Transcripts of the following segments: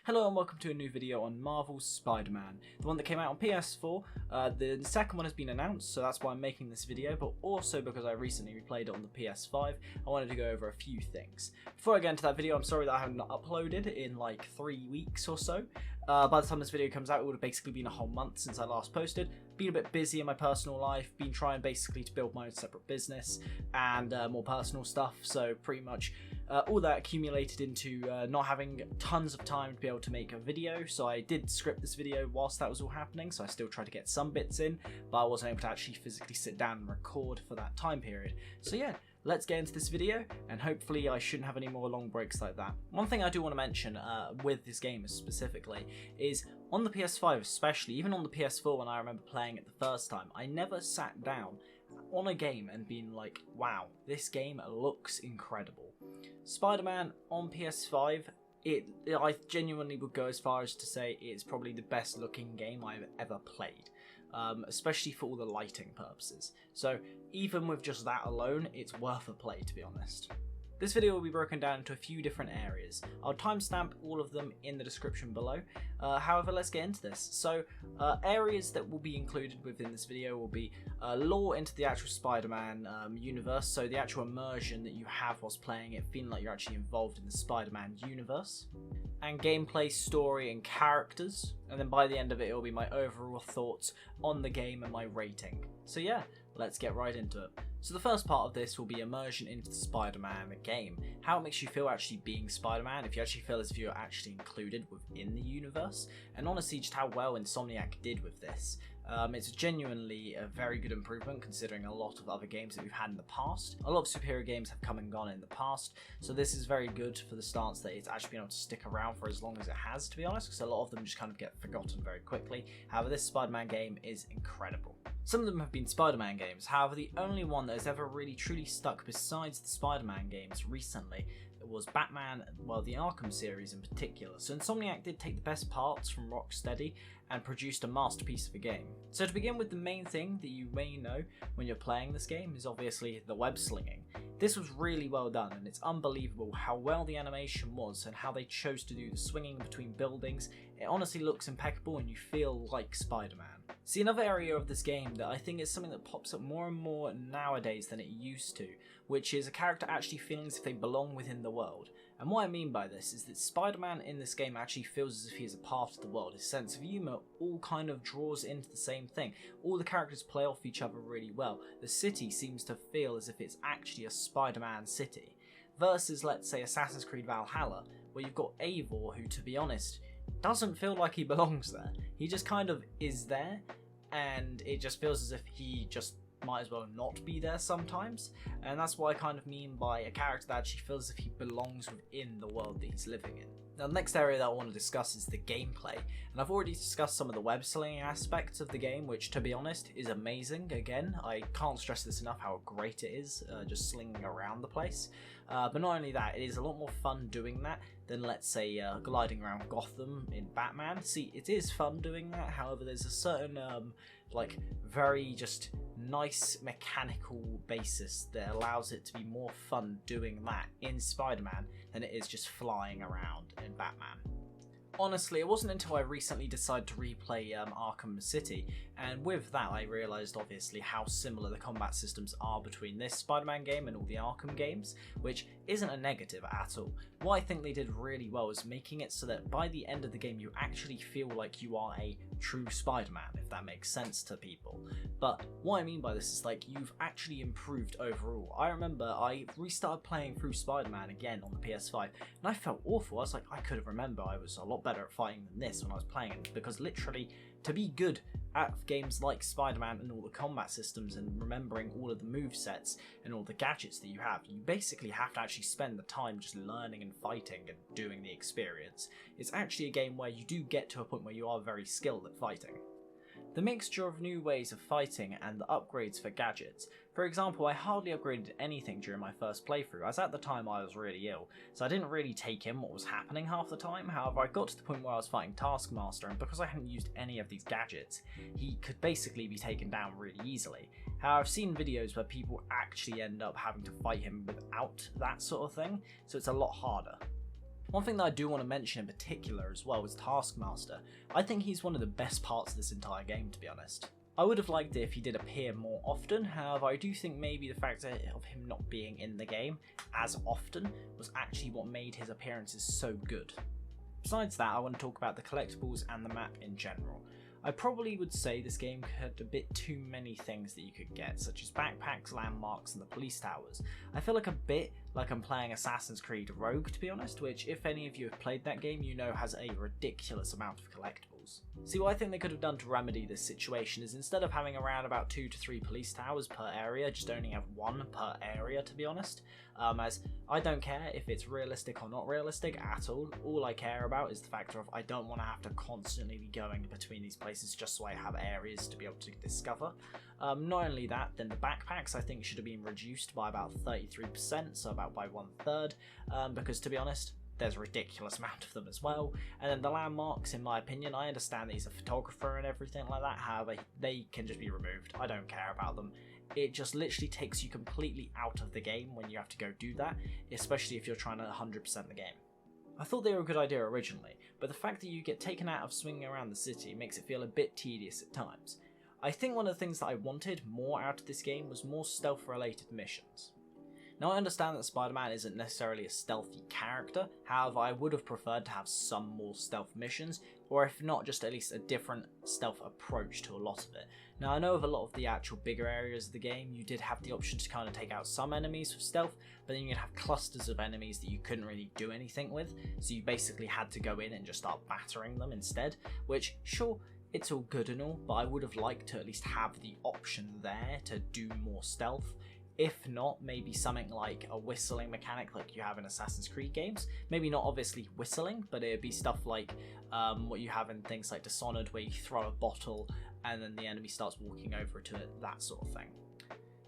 Hello and welcome to a new video on Marvel's Spider-Man, the one that came out on PS4. The second one has been announced, so that's why I'm making this video, but also because I recently replayed it on the PS5, I wanted to go over a few things. Before I get into that video, I'm sorry that I haven't uploaded in like 3 weeks or so. By the time this video comes out, it would have basically been a whole month since I last posted. Been a bit busy in my personal life, been trying basically to build my own separate business and more personal stuff, so pretty much all that accumulated into not having tons of time to be able to make a video. So I did script this video whilst that was all happening, so I still tried to get some bits in, but I wasn't able to actually physically sit down and record for that time period. So yeah, let's get into this video, and hopefully I shouldn't have any more long breaks like that. One thing I do want to mention with this game specifically is on the PS5 especially, even on the PS4 when I remember playing it the first time, I never sat down on a game and been like, wow, this game looks incredible. Spider-Man on PS5, I genuinely would go as far as to say it's probably the best looking game I've ever played, especially for all the lighting purposes. So even with just that alone, it's worth a play, to be honest. This video will be broken down into a few different areas. I'll timestamp all of them in the description below. However, let's get into this. So, areas that will be included within this video will be lore into the actual Spider-Man universe, so the actual immersion that you have whilst playing it, feeling like you're actually involved in the Spider-Man universe, and gameplay, story, and characters. And then by the end of it, it'll be my overall thoughts on the game and my rating. So yeah, let's get right into it. So the first part of this will be immersion into the Spider-Man game, how it makes you feel actually being Spider-Man, if you actually feel as if you're actually included within the universe, and honestly just how well Insomniac did with this. It's genuinely a very good improvement considering a lot of other games that we've had in the past. A lot of superior games have come and gone in the past, so this is very good for the stance that it's actually been able to stick around for as long as it has, to be honest, because a lot of them just kind of get forgotten very quickly. However, this Spider-Man game is incredible. Some of them have been Spider-Man games, however the only one that has ever really truly stuck besides the Spider-Man games recently was Batman, well, the Arkham series in particular. So Insomniac did take the best parts from Rocksteady and produced a masterpiece of a game. So to begin with, the main thing that you may know when you're playing this game is obviously the web slinging. This was really well done, and it's unbelievable how well the animation was and how they chose to do the swinging between buildings. It honestly looks impeccable and you feel like Spider-Man. See, another area of this game that I think is something that pops up more and more nowadays than it used to, which is a character actually feeling as if they belong within the world. And what I mean by this is that Spider-Man in this game actually feels as if he is a part of the world. His sense of humour all kind of draws into the same thing. All the characters play off each other really well. The city seems to feel as if it's actually a Spider-Man city. Versus, let's say, Assassin's Creed Valhalla, where you've got Eivor, who, to be honest, doesn't feel like he belongs there. He just kind of is there, and it just feels as if he just might as well not be there sometimes, and that's what I kind of mean by a character that actually feels as if he belongs within the world that he's living in. Now the next area that I want to discuss is the gameplay, and I've already discussed some of the web slinging aspects of the game, which to be honest is amazing. Again, I can't stress this enough how great it is, just slinging around the place. But not only that, it is a lot more fun doing that than, let's say, gliding around Gotham in Batman. See, it is fun doing that, however there's a certain like very just nice mechanical basis that allows it to be more fun doing that in Spider-Man than it is just flying around in Batman. Honestly, it wasn't until I recently decided to replay Arkham City, and with that I realised obviously how similar the combat systems are between this Spider-Man game and all the Arkham games, which isn't a negative at all. What I think they did really well is making it so that by the end of the game you actually feel like you are a true Spider-Man, if that makes sense to people. But what I mean by this is like you've actually improved overall. I remember I restarted playing through Spider-Man again on the PS5 and I felt awful. I was like, I could have remembered I was a lot better at fighting than this when I was playing it, because literally to be good at games like Spider-Man and all the combat systems and remembering all of the movesets and all the gadgets that you have, you basically have to actually spend the time just learning and fighting and doing the experience. It's actually a game where you do get to a point where you are very skilled at fighting. The mixture of new ways of fighting and the upgrades for gadgets. For example, I hardly upgraded anything during my first playthrough, as at the time I was really ill, so I didn't really take in what was happening half the time. However, I got to the point where I was fighting Taskmaster, and because I hadn't used any of these gadgets, he could basically be taken down really easily. However, I've seen videos where people actually end up having to fight him without that sort of thing, so it's a lot harder. One thing that I do want to mention in particular as well is Taskmaster. I think he's one of the best parts of this entire game, to be honest. I would have liked it if he did appear more often, however I do think maybe the fact of him not being in the game as often was actually what made his appearances so good. Besides that, I want to talk about the collectibles and the map in general. I probably would say this game had a bit too many things that you could get, such as backpacks, landmarks and the police towers. I feel like a bit like I'm playing Assassin's Creed Rogue, to be honest, which if any of you have played that game you know has a ridiculous amount of collectibles. See, what I think they could have done to remedy this situation is instead of having around about 2 to 3 police towers per area, just only have 1 per area, to be honest, as I don't care if it's realistic or not realistic at all. All I care about is the factor of I don't want to have to constantly be going between these places just so I have areas to be able to discover. Not only that, then the backpacks I think should have been reduced by about 33%, so about by 1/3, because to be honest, there's a ridiculous amount of them as well. And then the landmarks, in my opinion, I understand that he's a photographer and everything like that, however, they can just be removed. I don't care about them. It just literally takes you completely out of the game when you have to go do that, especially if you're trying to 100% the game. I thought they were a good idea originally, but the fact that you get taken out of swinging around the city makes it feel a bit tedious at times. I think one of the things that I wanted more out of this game was more stealth related missions. Now I understand that Spider-Man isn't necessarily a stealthy character, however I would have preferred to have some more stealth missions, or if not just at least a different stealth approach to a lot of it. Now I know of a lot of the actual bigger areas of the game you did have the option to kind of take out some enemies with stealth, but then you'd have clusters of enemies that you couldn't really do anything with, so you basically had to go in and just start battering them instead, which sure, it's all good and all, but I would have liked to at least have the option there to do more stealth. If not, maybe something like a whistling mechanic like you have in Assassin's Creed games. Maybe not obviously whistling, but it'd be stuff like what you have in things like Dishonored, where you throw a bottle and then the enemy starts walking over to it, that sort of thing.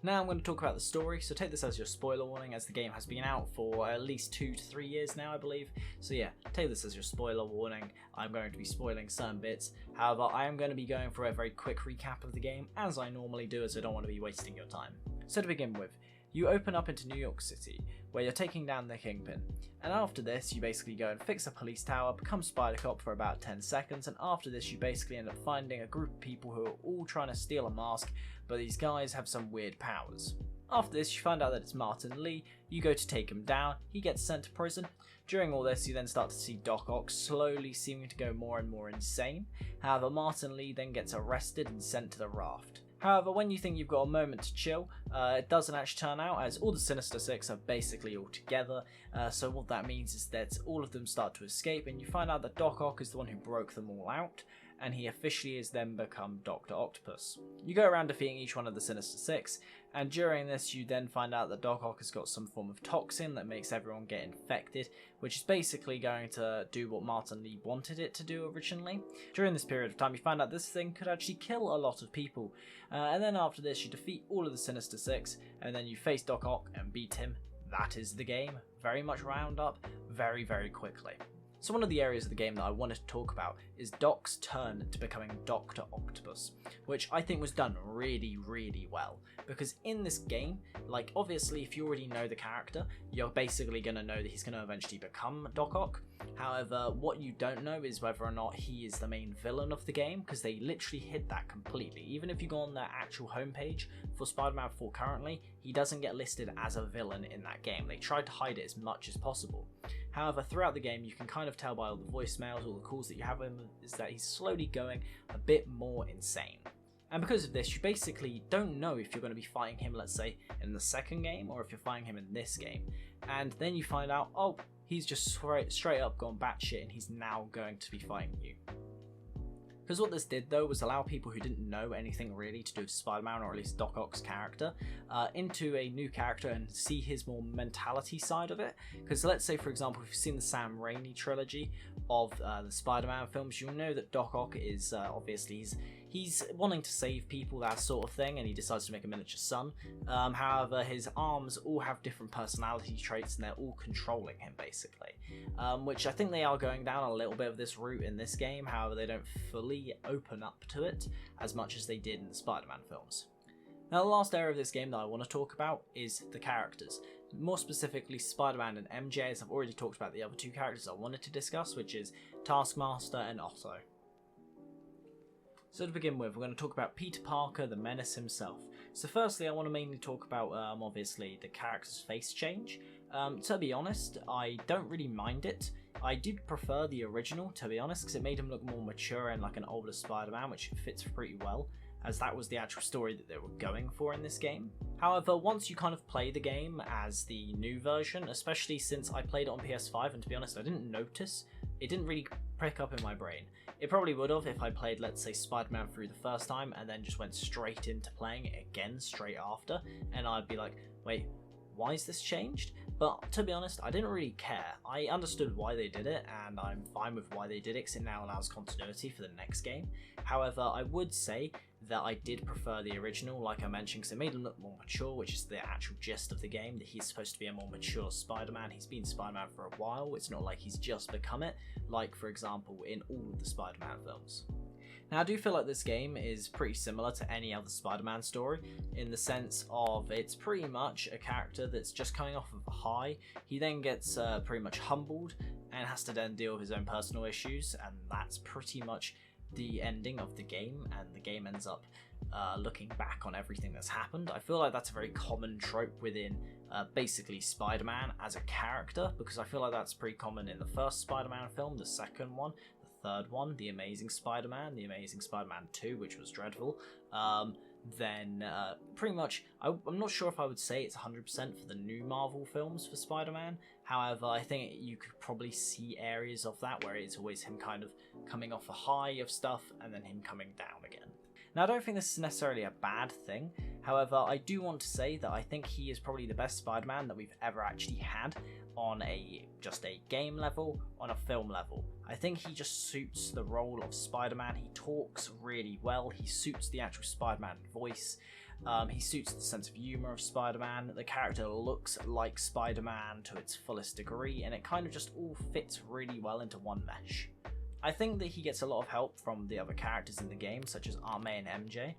Now I'm going to talk about the story, so take this as your spoiler warning, as the game has been out for at least 2 to 3 years now, I believe. So yeah, take this as your spoiler warning. I'm going to be spoiling certain bits. However, I am going to be going for a very quick recap of the game, as I normally do, as I don't want to be wasting your time. So to begin with, you open up into New York City, where you're taking down the Kingpin, and after this you basically go and fix a police tower, become Spider Cop for about 10 seconds, and after this you basically end up finding a group of people who are all trying to steal a mask, but these guys have some weird powers. After this you find out that it's Martin Lee, you go to take him down, he gets sent to prison. During all this you then start to see Doc Ock slowly seeming to go more and more insane, however Martin Lee then gets arrested and sent to the raft. However, when you think you've got a moment to chill, it doesn't actually turn out, as all the Sinister Six are basically all together, so what that means is that all of them start to escape, and you find out that Doc Ock is the one who broke them all out, and he officially has then become Dr. Octopus. You go around defeating each one of the Sinister Six, and during this you then find out that Doc Ock has got some form of toxin that makes everyone get infected, which is basically going to do what Martin Lee wanted it to do originally. During this period of time you find out this thing could actually kill a lot of people, and then after this you defeat all of the Sinister Six, and then you face Doc Ock and beat him. That is the game. Very much round up, very, very quickly. So one of the areas of the game that I wanted to talk about is Doc's turn to becoming Dr. Octopus, which I think was done really, really well. Because in this game, like obviously if you already know the character, you're basically going to know that he's going to eventually become Doc Ock. However, what you don't know is whether or not he is the main villain of the game, because they literally hid that completely. Even if you go on their actual homepage for Spider-Man 4 currently, he doesn't get listed as a villain in that game. They tried to hide it as much as possible. However, throughout the game you can kind of tell by all the voicemails, all the calls that you have him, is that he's slowly going a bit more insane. And because of this, you basically don't know if you're going to be fighting him, let's say, in the second game, or if you're fighting him in this game. And then you find out, oh, he's just straight up gone batshit and he's now going to be fighting you. Because what this did though was allow people who didn't know anything really to do with Spider-Man, or at least Doc Ock's character, into a new character and see his more mentality side of it. Because let's say for example, if you've seen the Sam Raimi trilogy of the Spider-Man films, you'll know that Doc Ock is obviously he's wanting to save people, that sort of thing, and he decides to make a miniature son. However, his arms all have different personality traits and they're all controlling him basically, which I think they are going down a little bit of this route in this game. However, they don't fully open up to it as much as they did in the Spider-Man films. Now the last area of this game that I want to talk about is the characters. more specifically Spider-Man and MJ, as I've already talked about the other two characters I wanted to discuss, which is Taskmaster and Otto. So to begin with, we're going to talk about Peter Parker, the Menace himself. So firstly, I want to mainly talk about, obviously, the character's face change. To be honest, I don't really mind it. I did prefer the original, to be honest, because it made him look more mature and like an older Spider-Man, which fits pretty well, as that was the actual story that they were going for in this game. However, once you kind of play the game as the new version, especially since I played it on PS5, and to be honest, I didn't notice, it didn't really prick up in my brain. It probably would have if I played, let's say, Spider-Man through the first time and then just went straight into playing it again straight after, and I'd be like, wait, why is this changed? But to be honest, I didn't really care. I understood why they did it, and I'm fine with why they did it because it now allows continuity for the next game. However, I would say that I did prefer the original, like I mentioned, because it made him look more mature, which is the actual gist of the game, that he's supposed to be a more mature Spider-Man. He's been Spider-Man for a while. It's not like he's just become it, like, for example, in all of the Spider-Man films. Now, I do feel like this game is pretty similar to any other Spider-Man story, in the sense of it's pretty much a character that's just coming off of a high. He then gets pretty much humbled and has to then deal with his own personal issues, and that's pretty much the ending of the game, and the game ends up looking back on everything that's happened. I feel like that's a very common trope within basically Spider-Man as a character, because I feel like that's pretty common in the first Spider-Man film, the second one, third one, The Amazing Spider-Man, The Amazing Spider-Man 2, which was dreadful. Then pretty much, I'm not sure if I would say it's 100% for the new Marvel films for Spider-Man. However, I think you could probably see areas of that where it's always him kind of coming off a high of stuff and then him coming down again. Now, I don't think this is necessarily a bad thing. However, I do want to say that I think he is probably the best Spider-Man that we've ever actually had on just a game level, on a film level. I think he just suits the role of Spider-Man. He talks really well. He suits the actual Spider-Man voice. He suits the sense of humor of Spider-Man. The character looks like Spider-Man to its fullest degree, and it kind of just all fits really well into one mesh. I think that he gets a lot of help from the other characters in the game, such as Aunt May and MJ.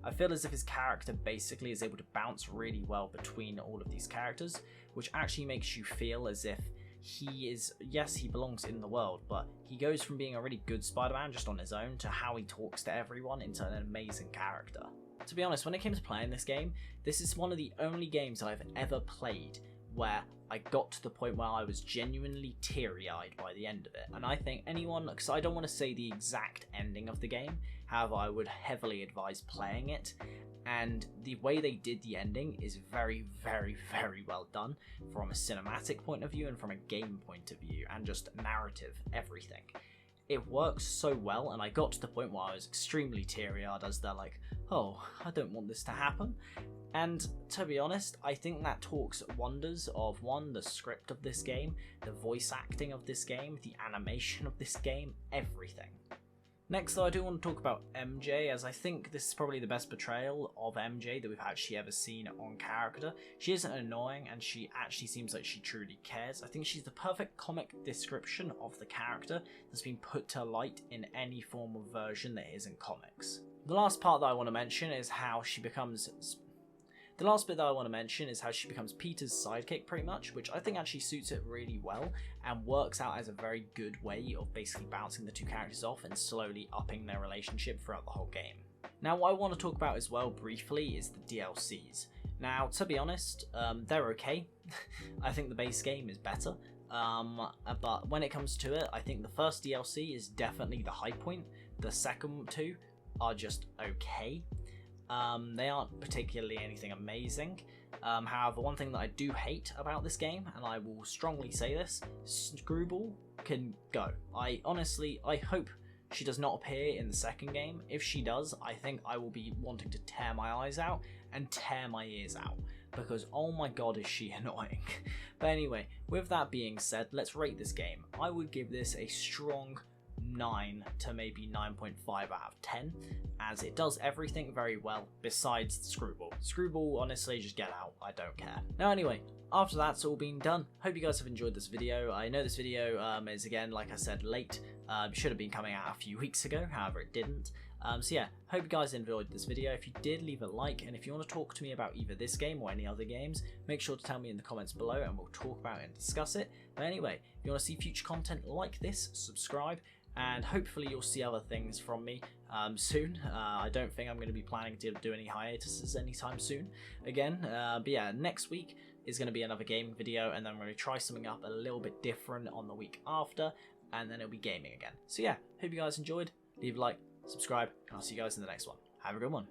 I feel as if his character basically is able to bounce really well between all of these characters, which actually makes you feel as if he is, yes, he belongs in the world, but he goes from being a really good Spider-Man just on his own to how he talks to everyone into an amazing character. To be honest, when it came to playing this game, this is one of the only games I've ever played where I got to the point where I was genuinely teary-eyed by the end of it. And I think anyone, because I don't want to say the exact ending of the game, however, I would heavily advise playing it. And the way they did the ending is very, very, very well done from a cinematic point of view and from a game point of view, and just narrative, everything. It works so well, and I got to the point where I was extremely teary-eyed as they're like, oh, I don't want this to happen. And to be honest, I think that talks wonders of, one, the script of this game, the voice acting of this game, the animation of this game, everything. Next, though, I do want to talk about MJ, as I think this is probably the best portrayal of MJ that we've actually ever seen on character. She isn't annoying, and she actually seems like she truly cares. I think she's the perfect comic description of the character that's been put to light in any form of version that isn't comics. The last part that I want to mention is how she becomes... The last bit that I want to mention is how she becomes Peter's sidekick, pretty much, which I think actually suits it really well and works out as a very good way of basically bouncing the two characters off and slowly upping their relationship throughout the whole game. Now, what I want to talk about as well briefly is the DLCs. Now, to be honest, they're okay. I think the base game is better. But when it comes to it, I think the first DLC is definitely the high point. The second two are just okay. They aren't particularly anything amazing. However, one thing that I do hate about this game, and I will strongly say this, Screwball can go. I hope she does not appear in the second game. If she does, I think I will be wanting to tear my eyes out and tear my ears out, because oh my god is she annoying. But anyway, with that being said, let's rate this game. I would give this a strong 9 to maybe 9.5 out of 10, as it does everything very well besides Screwball. Screwball, honestly, just get out, I don't care. Now anyway, after that's all been done, hope you guys have enjoyed this video. I know this video is, again, like I said, late. Should have been coming out a few weeks ago, however it didn't. So yeah, hope you guys enjoyed this video. If you did, leave a like, and if you want to talk to me about either this game or any other games, make sure to tell me in the comments below and we'll talk about it and discuss it. But anyway, if you want to see future content like this, subscribe, and hopefully you'll see other things from me soon. I don't think I'm going to be planning to do any hiatuses anytime soon again, but yeah, next week is going to be another gaming video, and then I'm going to try something up a little bit different on the week after, and then it'll be gaming again. So yeah, hope you guys enjoyed. Leave a like, subscribe, and I'll see you guys in the next one. Have a good one.